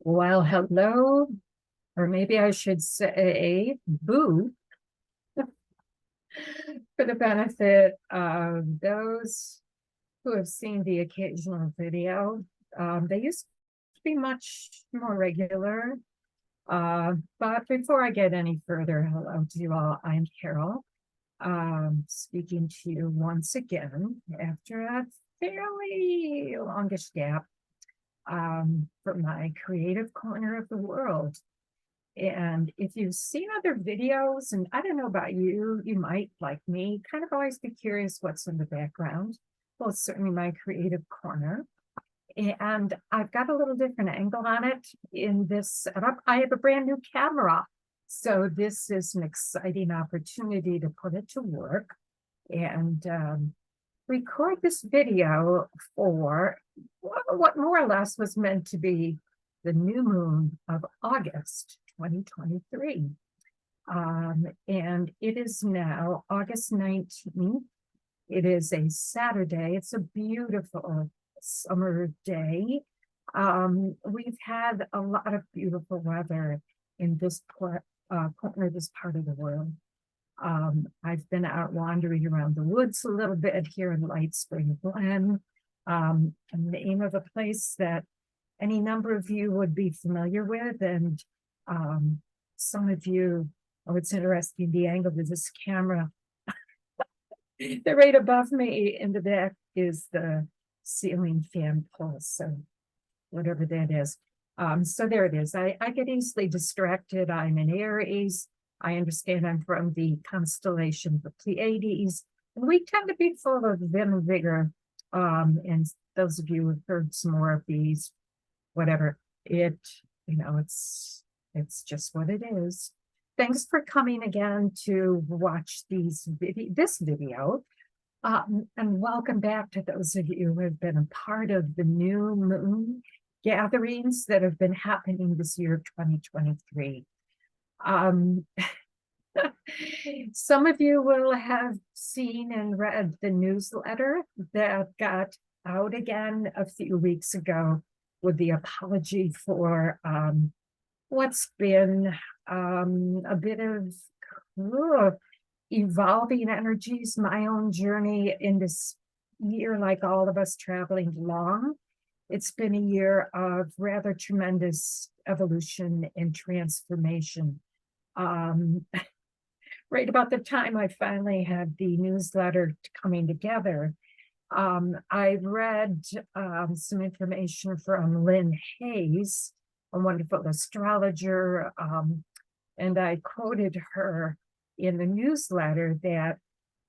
Well, hello, or maybe I should say boo, for the benefit of those who have seen the occasional video. They used to be much more regular. But before I get any further, hello to you all. I'm Carol, speaking to you once again after a fairly longish gap from my creative corner of the world. And if you've seen other videos, and I don't know about you, you might, like me, kind of always be curious what's in the background. Well, it's certainly my creative corner. And I've got a little different angle on it in this setup. I have a brand new camera. So this is an exciting opportunity to put it to work and record this video for what more or less was meant to be the new moon of August 2023. And it is now August 19th. It is a Saturday. It's a beautiful summer day. We've had a lot of beautiful weather in this corner, this part of the world. I've been out wandering around the woods a little bit here in Light Spring Glen, and the name of a place that any number of you would be familiar with, and some of you, oh, it's interesting, the angle of this camera. They're right above me. In the back is the ceiling fan pulse, so whatever that is. So there it is. I get easily distracted. I'm in Aries. I understand I'm from the constellation of the Pleiades, and we tend to be full of vim and vigor. And those of you who've heard some more of these, whatever, it's just what it is. Thanks for coming again to watch this video. And welcome back to those of you who have been a part of the new moon gatherings that have been happening this year of 2023. Some of you will have seen and read the newsletter that got out again a few weeks ago with the apology for what's been a bit of evolving energies, my own journey in this year, like all of us traveling along. It's been a year of rather tremendous evolution and transformation. Right about the time I finally had the newsletter coming together, I read some information from Lynn Hayes, a wonderful astrologer, and I quoted her in the newsletter that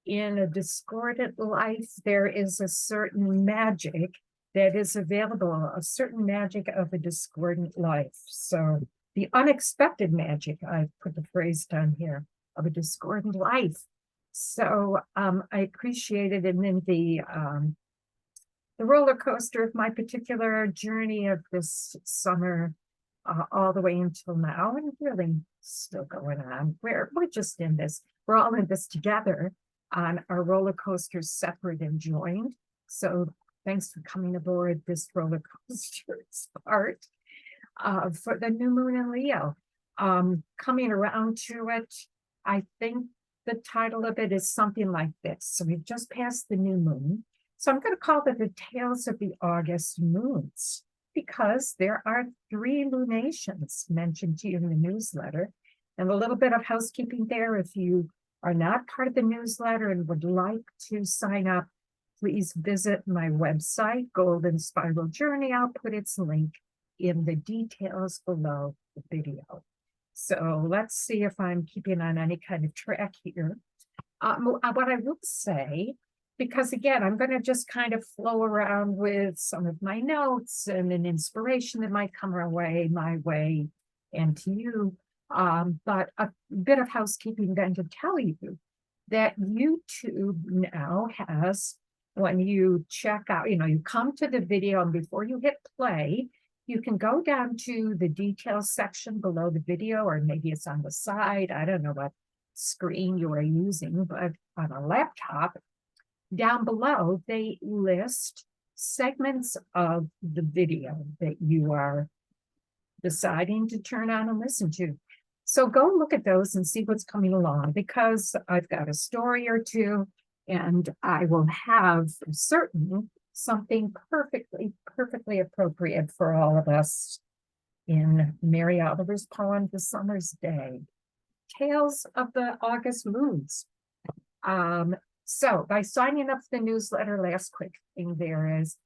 in a discordant life, there is a certain magic that is available, a certain magic of a discordant life. So the unexpected magic, I've put the phrase down here, of a discordant life. So I appreciated it. And then the roller coaster of my particular journey of this summer, all the way until now, and really still going on. We're just in this. We're all in this together on our roller coasters, separate and joined. So thanks for coming aboard this roller coaster part for the new moon in Leo. Coming around to it, I think the title of it is something like this. So we've just passed the new moon. So I'm going to call it the Tales of the August Moons, because there are 3 lunations mentioned to you in the newsletter. And a little bit of housekeeping there. If you are not part of the newsletter and would like to sign up, please visit my website, Golden Spiral Journey. I'll put its link in the details below the video. So let's see if I'm keeping on any kind of track here. What I will say, because again, I'm going to just kind of flow around with some of my notes and an inspiration that might come my way, and to you. But a bit of housekeeping then to tell you that YouTube now has, when you check out, you come to the video, and before you hit play, you can go down to the details section below the video, or maybe it's on the side. I don't know what screen you are using, but on a laptop, down below, they list segments of the video that you are deciding to turn on and listen to. So go look at those and see what's coming along, because I've got a story or two, and I will have certain something perfectly appropriate for all of us in Mary Oliver's poem, The Summer's Day. Tales of the August Moods. So by signing up for the newsletter, last quick thing there is,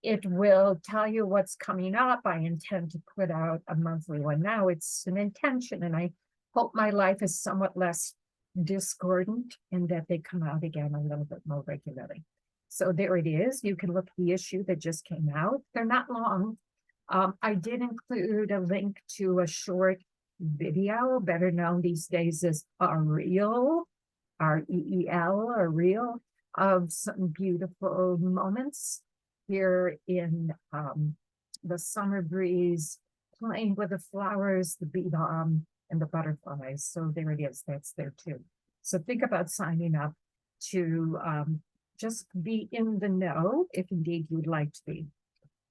it will tell you what's coming up. I intend to put out a monthly one now. It's an intention, and I hope my life is somewhat less discordant and that they come out again a little bit more regularly. So there it is. You can look at the issue that just came out. They're not long. I did include a link to a short video, better known these days as a reel, R-E-E-L, a reel, of some beautiful moments here in the summer breeze, playing with the flowers, the bee balm, and the butterflies. So there it is. That's there too. So think about signing up to just be in the know, if indeed you'd like to be.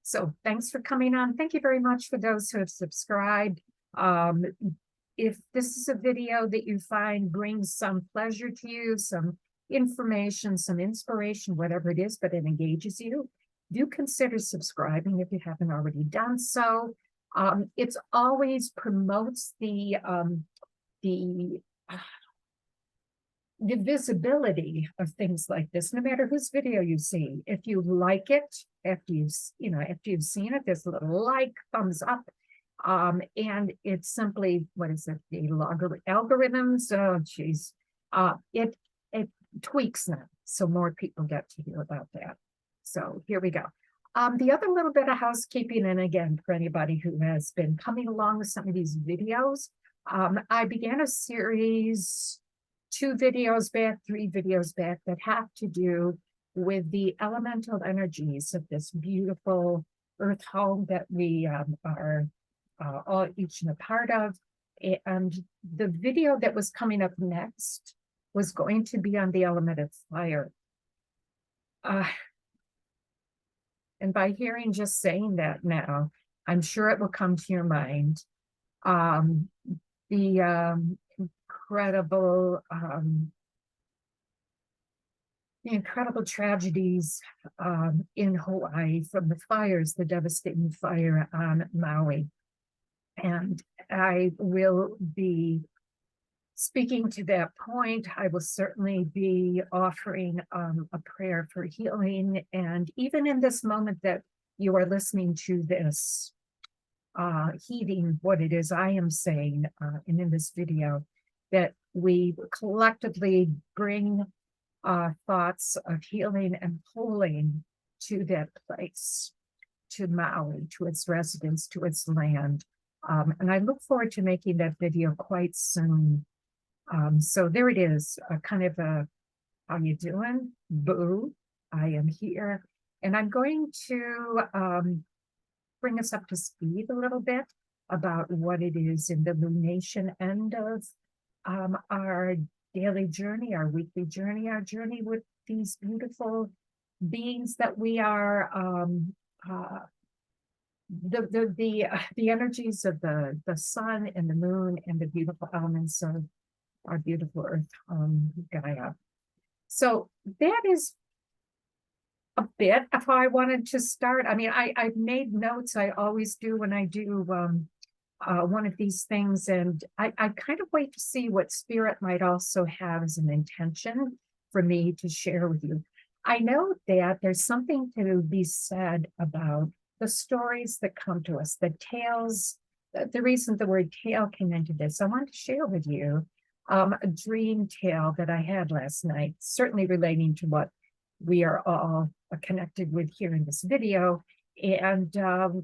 So thanks for coming on. Thank you very much for those who have subscribed. If this is a video that you find brings some pleasure to you, some information, some inspiration, whatever it is, but it engages you, do consider subscribing if you haven't already done so. It's always promotes the visibility of things like this, no matter whose video you see. If you like it, after you've seen it, there's a little like, thumbs up, and it's simply, what is it, the algorithms? Oh, geez, it tweaks them so more people get to hear about that. So here we go. The other little bit of housekeeping, and again, for anybody who has been coming along with some of these videos, I began a series 2 videos back, 3 videos back, that have to do with the elemental energies of this beautiful earth home that we are all each and a part of. And the video that was coming up next was going to be on the element of fire. And by hearing just saying that now, I'm sure it will come to your mind. The incredible tragedies in Hawaii from the fires, the devastating fire on Maui. And I will be speaking to that point. I will certainly be offering a prayer for healing. And even in this moment that you are listening to this, heeding what it is I am saying, and in this video, that we collectively bring thoughts of healing and pulling to that place, to Maui, to its residents, to its land. And I look forward to making that video quite soon. So there it is, kind of a, how you doing? Boo, I am here. And I'm going to bring us up to speed a little bit about what it is in the lunation end of our daily journey, our weekly journey, our journey with these beautiful beings that we are, the energies of the sun and the moon and the beautiful elements of our beautiful earth, Gaia. So that is a bit of how I wanted to start. I mean, I've made notes. I always do when I do one of these things, and I kind of wait to see what spirit might also have as an intention for me to share with you. I know that there's something to be said about the stories that come to us, the tales. The reason the word tale came into this, I want to share with you a dream tale that I had last night, certainly relating to what we are all connected with here in this video. And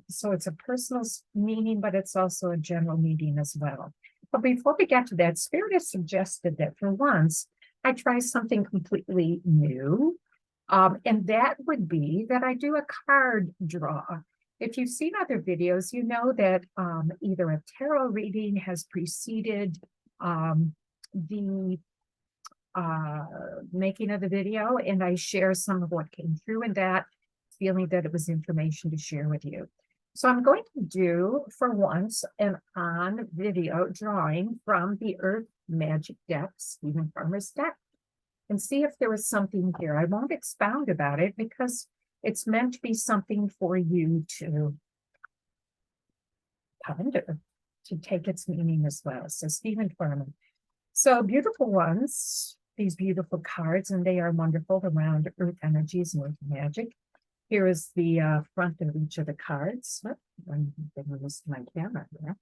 so it's a personal meaning, but it's also a general meaning as well. But before we get to that, Spirit has suggested that for once, I try something completely new. And that would be that I do a card draw. If you've seen other videos, you know that either a tarot reading has preceded the making of the video, and I share some of what came through in that, feeling that it was information to share with you. So I'm going to do, for once, an on-video drawing from the Earth Magic deck, Stephen Farmer's deck, and see if there was something here. I won't expound about it because it's meant to be something for you to ponder, to take its meaning as well. So Stephen Farmer. So beautiful ones, these beautiful cards, and they are wonderful around Earth energies and Earth magic. Here is the front of each of the cards. I'm going to use my camera here.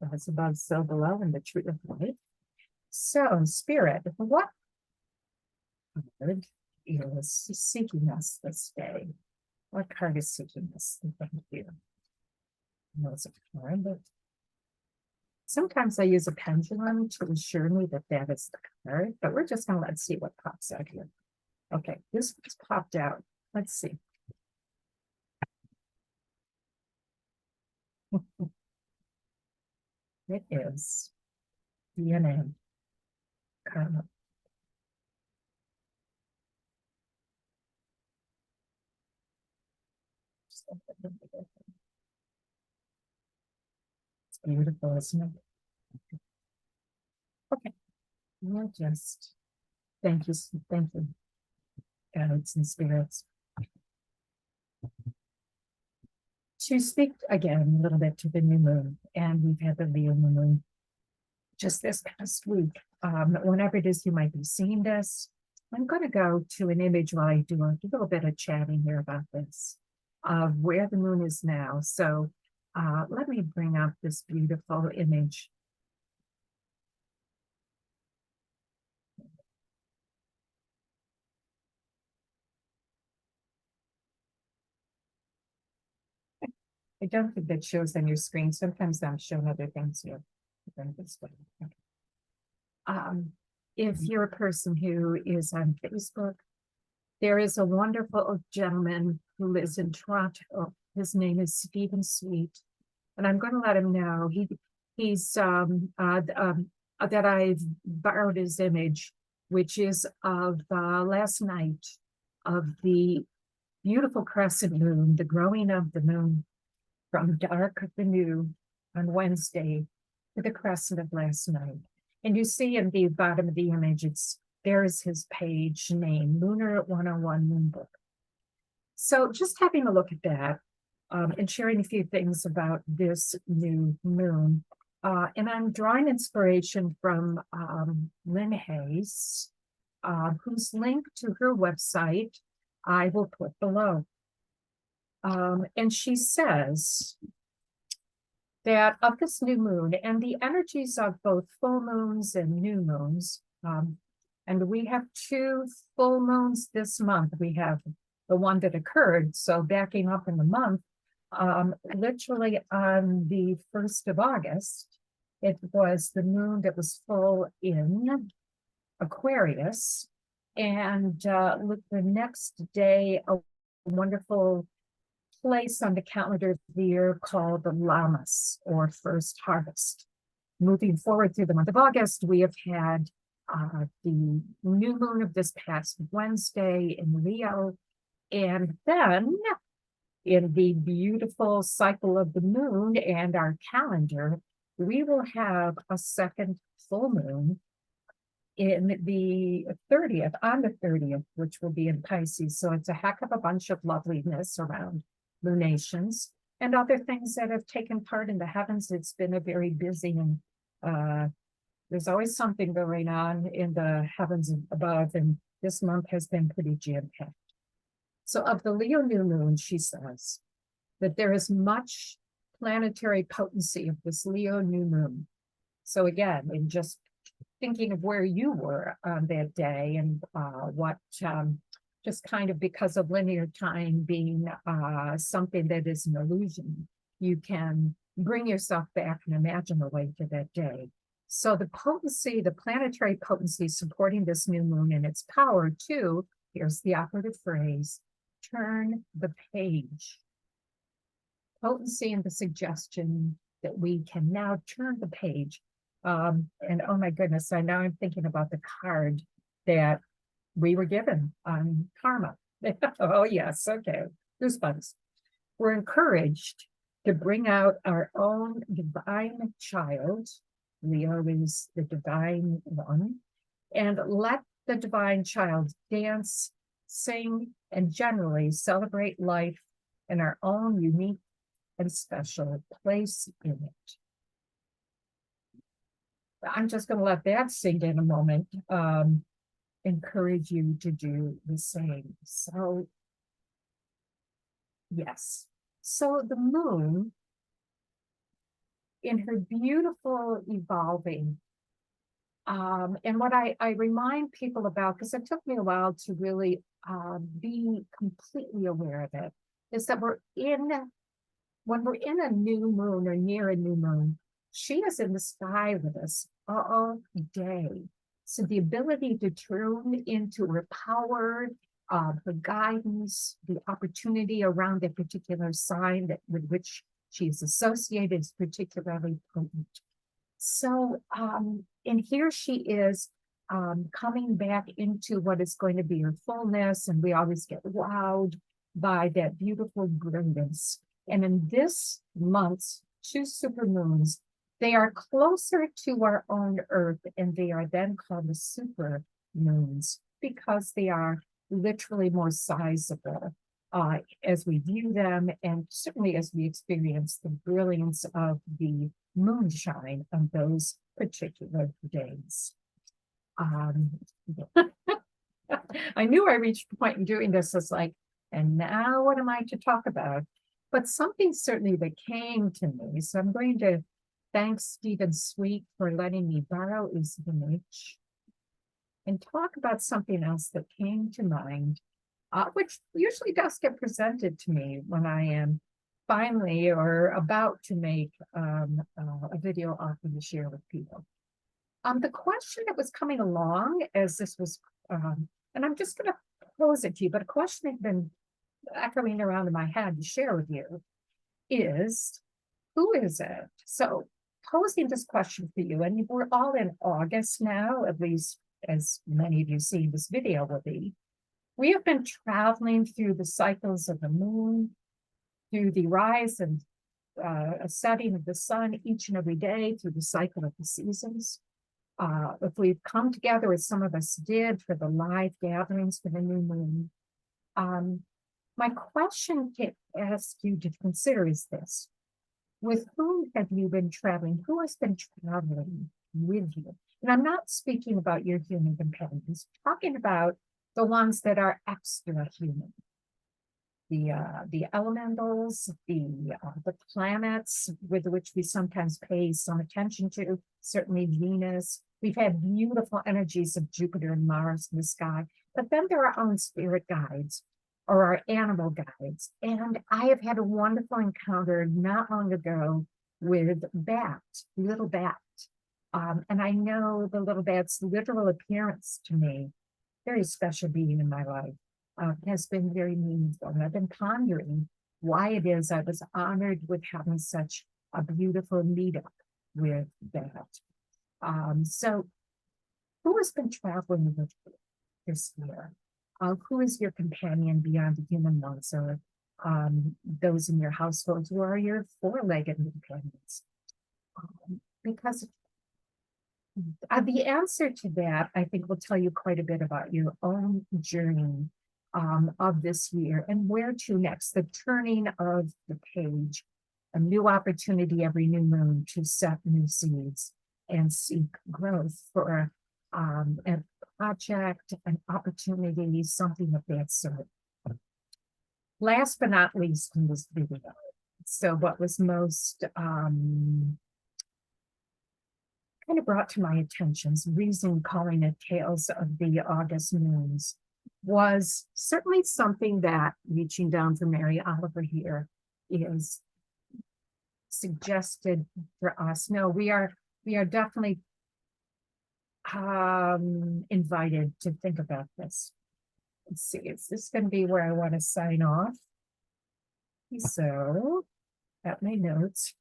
That's above, so below, and the tree of life. So, Spirit, what card is seeking us this day? What card is seeking us? Thank you. I know it's a card, but sometimes I use a pendulum to assure me that that is the card, but we're just going to let's see what pops out here. Okay, this one's popped out. Let's see. It is DNA karma. It's beautiful, isn't it? Okay, we'll just thank you, guides and spirits. To speak again a little bit to the new moon, and we've had the Leo moon just this past week. Whenever it is you might be seeing this, I'm going to go to an image while I do a little bit of chatting here about this, of where the moon is now. So let me bring up this beautiful image. I don't think that shows on your screen. Sometimes I'm showing other things here. If you're a person who is on Facebook, there is a wonderful gentleman who lives in Toronto. His name is Stephen Sweet, and I'm going to let him know he's that I've borrowed his image, which is of last night, of the beautiful crescent moon, the growing of the moon from dark of the new on Wednesday to the crescent of last night. And you see in the bottom of the image, there's his page name, Lunar 101 Moonbook. So just having a look at that and sharing a few things about this new moon. And I'm drawing inspiration from Lynn Hayes, whose link to her website I will put below. And she says that of this new moon and the energies of both full moons and new moons, and we have 2 full moons this month. We have the one that occurred, so backing up in the month, literally on the 1st of August, it was the moon that was full in Aquarius, and look, the next day, a wonderful place on the calendar of the year called the Lammas, or first harvest. Moving forward through the month of August, we have had the new moon of this past Wednesday in Leo, and then in the beautiful cycle of the moon and our calendar, we will have a second full moon in the 30th, on the 30th, which will be in Pisces. So it's a heck of a bunch of loveliness around lunations and other things that have taken part in the heavens. It's been a very busy and there's always something going on in the heavens above, and this month has been pretty jam-packed. So of the Leo new moon, she says that there is much planetary potency of this Leo new moon. So again, in just thinking of where you were on that day and what just kind of because of linear time being something that is an illusion, you can bring yourself back and imagine a way to that day. So the potency, the planetary potency supporting this new moon and its power to, here's the operative phrase, turn the page. Potency and the suggestion that we can now turn the page. And oh my goodness, now I'm thinking about the card that we were given on karma. Oh yes, okay, goosebumps. we're encouraged to bring out our own divine child. Leo is the divine one, and let the divine child dance, sing, and generally celebrate life in our own unique and special place in it. I'm just going to let that sink in a moment. Encourage you to do the same. So, yes. So the moon, in her beautiful evolving, and what I remind people about, because it took me a while to really be completely aware of it, is that when we're in a new moon or near a new moon, she is in the sky with us all day. So the ability to tune into her power, her guidance, the opportunity around a particular sign with which she is associated is particularly potent. So, and here she is coming back into what is going to be her fullness, and we always get wowed by that beautiful brilliance. And in this month's two supermoons, they are closer to our own Earth, and they are then called the super moons because they are literally more sizable as we view them, and certainly as we experience the brilliance of the moonshine on those particular days. I knew I reached a point in doing this. It's like, and now what am I to talk about? But something certainly that came to me. So I'm going to thank Stephen Sweet for letting me borrow his image and talk about something else that came to mind, which usually does get presented to me when I am finally or about to make a video offering to share with people. The question that was coming along as this was, and I'm just going to pose it to you, but a question that's been echoing around in my head to share with you is, who is it? So posing this question for you, and we're all in August now, at least as many of you see this video will be. We have been traveling through the cycles of the moon, through the rise and setting of the sun each and every day, through the cycle of the seasons. If we've come together, as some of us did, for the live gatherings for the new moon, my question to ask you to consider is this: with whom have you been traveling? Who has been traveling with you? And I'm not speaking about your human companions, I'm talking about the ones that are extra human. The elementals, the planets with which we sometimes pay some attention to, certainly Venus. We've had beautiful energies of Jupiter and Mars in the sky, but then there are our own spirit guides or our animal guides. And I have had a wonderful encounter not long ago with Bat, little Bat. And I know the little Bat's literal appearance to me, very special being in my life, has been very meaningful. And I've been pondering why it is I was honored with having such a beautiful meetup with Bat. So who has been traveling with you this year? Who is your companion beyond the human ones, or those in your households who are your four-legged companions? Because the answer to that, I think, will tell you quite a bit about your own journey of this year and where to next, the turning of the page, a new opportunity every new moon to set new seeds and seek growth for a project, an opportunity, something of that sort. Last but not least in this video, so what was most kind of brought to my attention, reason calling it Tales of the August Moons, was certainly something that, reaching down for Mary Oliver here, is suggested for us. No, we are definitely invited to think about this. Let's see, is this going to be where I want to sign off? So, got my notes.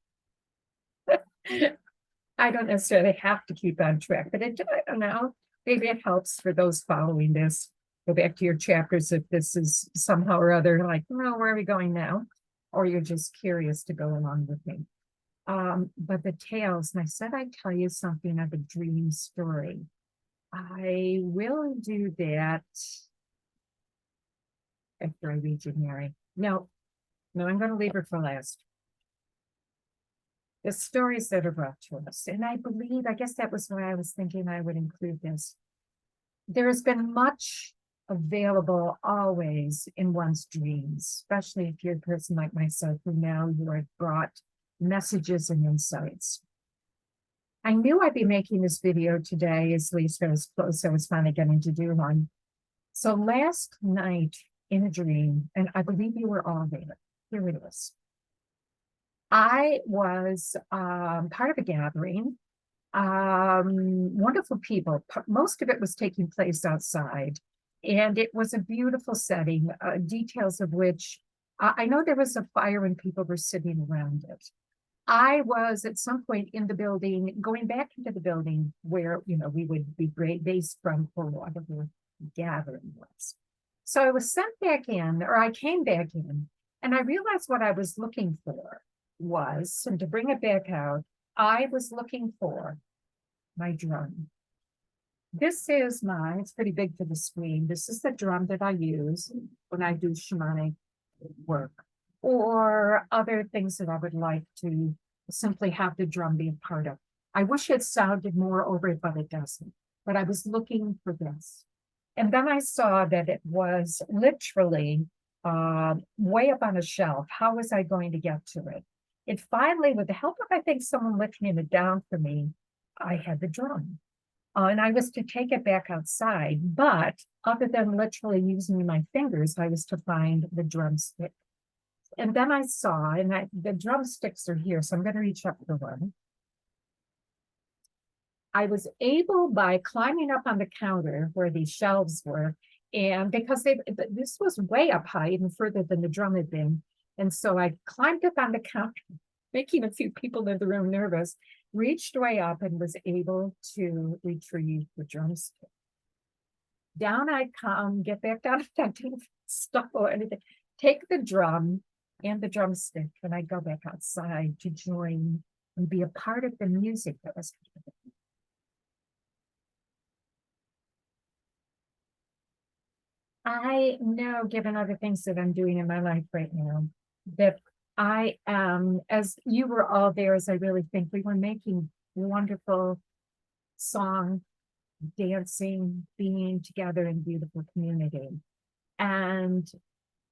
I don't necessarily have to keep on track, but I don't know. Maybe it helps for those following this. Go back to your chapters if this is somehow or other like, well, where are we going now? or you're just curious to go along with me. But the tales, and I said I'd tell you something of a dream story. I will do that after I read you, Mary. No, I'm going to leave her for last. The stories that are brought to us, and I guess that was why I was thinking I would include this. There has been much available always in one's dreams, especially if you're a person like myself who now you are brought messages and insights. I knew I'd be making this video today, as least I was close. I was finally getting to do one. So last night in a dream, and I believe you were all there. Here it is. I was part of a gathering. Wonderful people. Most of it was taking place outside, and it was a beautiful setting, details of which I know there was a fire and people were sitting around it. I was at some point in the building, going back into the building where, we would be based from for whatever the gathering was. So I was sent back in, or I came back in, and I realized what I was looking for was, and to bring it back out, I was looking for my drum. This is it's pretty big for the screen. This is the drum that I use when I do shamanic work or other things that I would like to simply have the drum be a part of. I wish it sounded more over it, but it doesn't. But I was looking for this. And then I saw that it was literally way up on a shelf. How was I going to get to it? It finally, with the help of, I think, someone lifting it down for me, I had the drum. And I was to take it back outside, but other than literally using my fingers, I was to find the drumstick. And then I saw, and the drumsticks are here, so I'm going to reach up for one. I was able, by climbing up on the counter where these shelves were, and because this was way up high, even further than the drum had been. And so I climbed up on the counter, making a few people in the room nervous, reached way up and was able to retrieve the drumstick. Down I come, get back down, I didn't stop or anything. Take the drum and the drumstick, and I go back outside to join and be a part of the music that was happening. I know, given other things that I'm doing in my life right now, that I am, as you were all there, as I really think we were making wonderful song, dancing, being together in beautiful community, and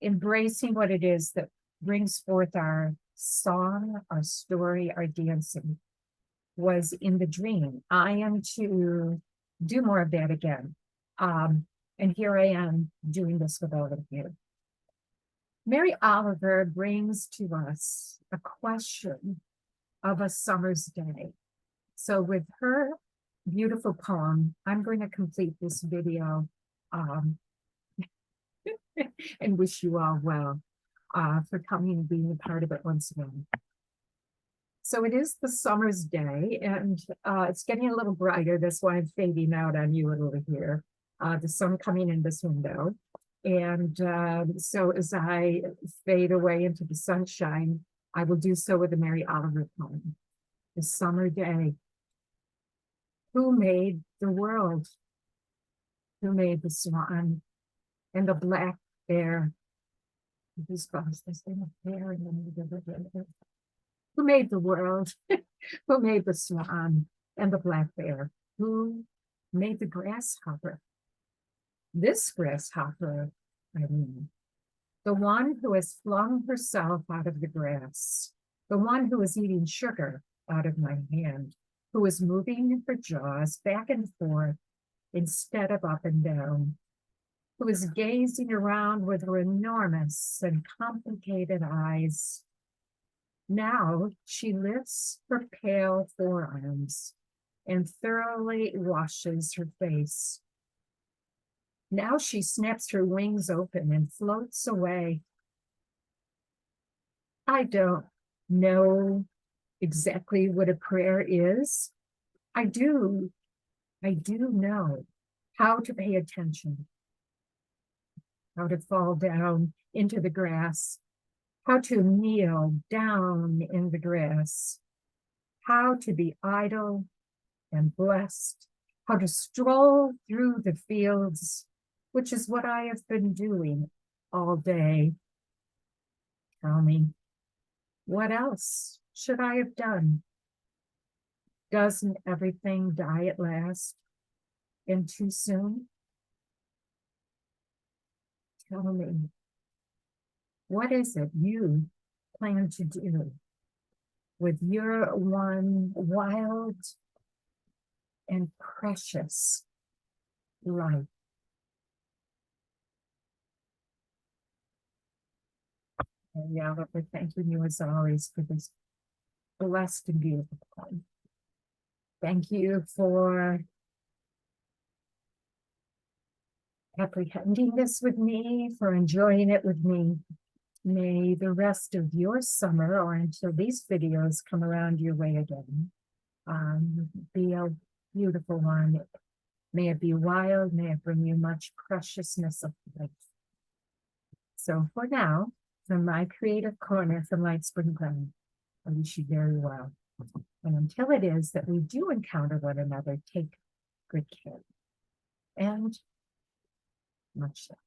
embracing what it is that brings forth our song, our story, our dancing was in the dream. I am to do more of that again. And here I am doing this with all of you. Mary Oliver brings to us a question of a summer's day. So with her beautiful poem, I'm going to complete this video and wish you all well for coming and being a part of it once again. So it is the summer's day, and it's getting a little brighter. That's why I'm fading out on you over here. The sun coming in this window. And so as I fade away into the sunshine, I will do so with a Mary Oliver poem. The summer day. Who made the world? Who made the swan and the black bear? Who made the world? Who made the swan and the black bear? Who made the grasshopper? This grasshopper, I mean, the one who has flung herself out of the grass, the one who is eating sugar out of my hand, who is moving her jaws back and forth instead of up and down, who is gazing around with her enormous and complicated eyes. Now she lifts her pale forearms and thoroughly washes her face. Now she snaps her wings open and floats away. I don't know exactly what a prayer is. I do know how to pay attention, how to fall down into the grass, how to kneel down in the grass, how to be idle and blessed, how to stroll through the fields, which is what I have been doing all day. Tell me, what else should I have done? Doesn't everything die at last and too soon? Tell me, what is it you plan to do with your one wild and precious life? And yeah, we're thanking you as always for this blessed and beautiful time. Thank you for apprehending this with me, for enjoying it with me. May the rest of your summer, or until these videos come around your way again, be a beautiful one. May it be wild. May it bring you much preciousness of life. So for now, from my creative corner from Light Spring Glen, I wish you very well. And until it is that we do encounter one another, take good care. And much love.